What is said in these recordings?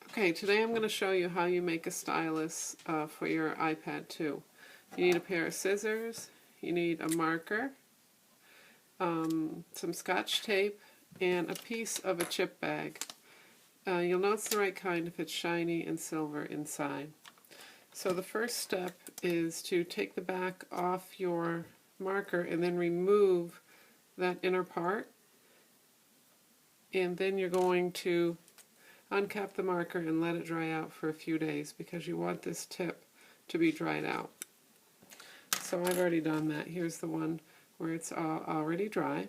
Okay, today I'm going to show you how you make a stylus for your iPad 2. You need a pair of scissors, you need a marker, some scotch tape, and a piece of a chip bag. You'll know it's the right kind if it's shiny and silver inside. So the first step is to take the back off your marker and then remove that inner part. And then you're going to uncap the marker and let it dry out for a few days because you want this tip to be dried out. So I've already done that. Here's the one where it's already dry.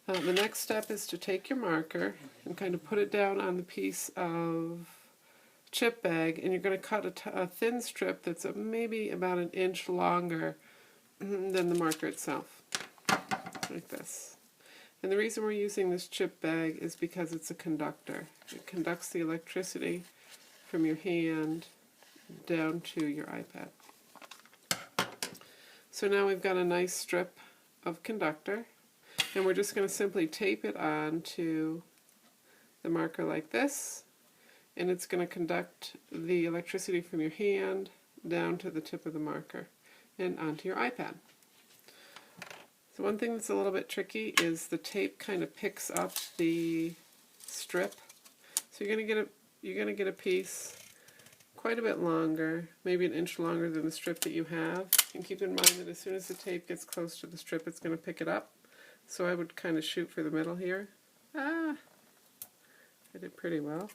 The next step is to take your marker and kind of put it down on the piece of chip bag, and you're going to cut a thin strip that's maybe about an inch longer than the marker itself, like this. And the reason we're using this chip bag is because it's a conductor. It conducts the electricity from your hand down to your iPad. So now we've got a nice strip of conductor, and we're just going to simply tape it on to the marker like this, and it's going to conduct the electricity from your hand down to the tip of the marker and onto your iPad. So one thing that's a little bit tricky is the tape kind of picks up the strip. So you're going to get a piece quite a bit longer, maybe an inch longer than the strip that you have. And keep in mind that as soon as the tape gets close to the strip, it's going to pick it up. So I would kind of shoot for the middle here. I did pretty well.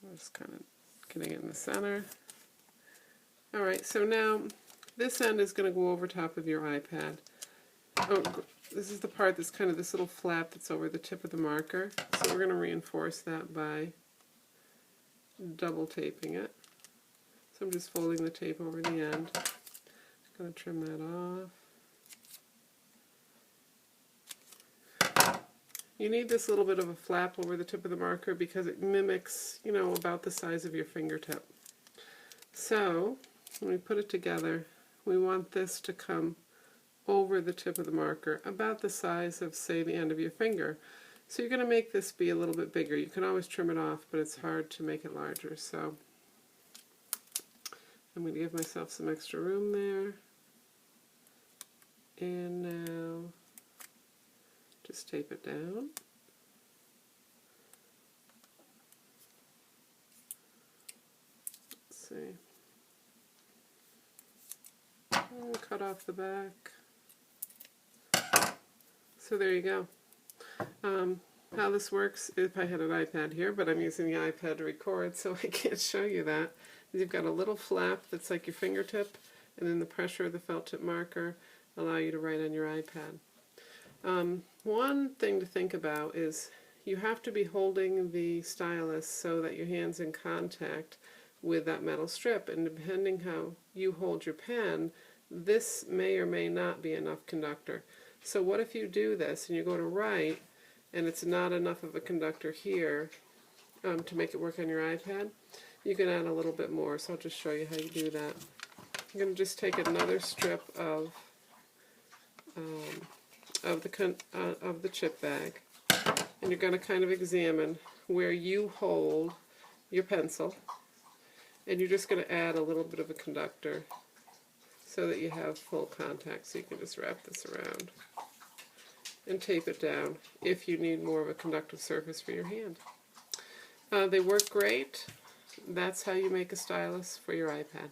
I'm just kind of getting it in the center. Alright, so now this end is going to go over top of your iPad. Oh, this is the part that's kind of this little flap that's over the tip of the marker. So we're going to reinforce that by double taping it. So I'm just folding the tape over the end. I'm going to trim that off. You need this little bit of a flap over the tip of the marker because it mimics, about the size of your fingertip. So when we put it together, we want this to come over the tip of the marker, about the size of, say, the end of your finger. So you're going to make this be a little bit bigger. You can always trim it off, but it's hard to make it larger. So I'm going to give myself some extra room there. And now just tape it down. Let's see. And cut off the back. So there you go. How this works, if I had an iPad here, but I'm using the iPad to record, so I can't show you that. You've got a little flap that's like your fingertip, and then the pressure of the felt tip marker allow you to write on your iPad. One thing to think about is you have to be holding the stylus so that your hand's in contact with that metal strip, and depending how you hold your pen, this may or may not be enough conductor. So what if you do this and you go to write and it's not enough of a conductor here to make it work on your iPad? You can add a little bit more, so I'll just show you how you do that. I'm going to just take another strip of the chip bag, and you're going to kind of examine where you hold your pencil, and you're just going to add a little bit of a conductor so that you have full contact. So you can just wrap this around and tape it down if you need more of a conductive surface for your hand. They work great. That's how you make a stylus for your iPad.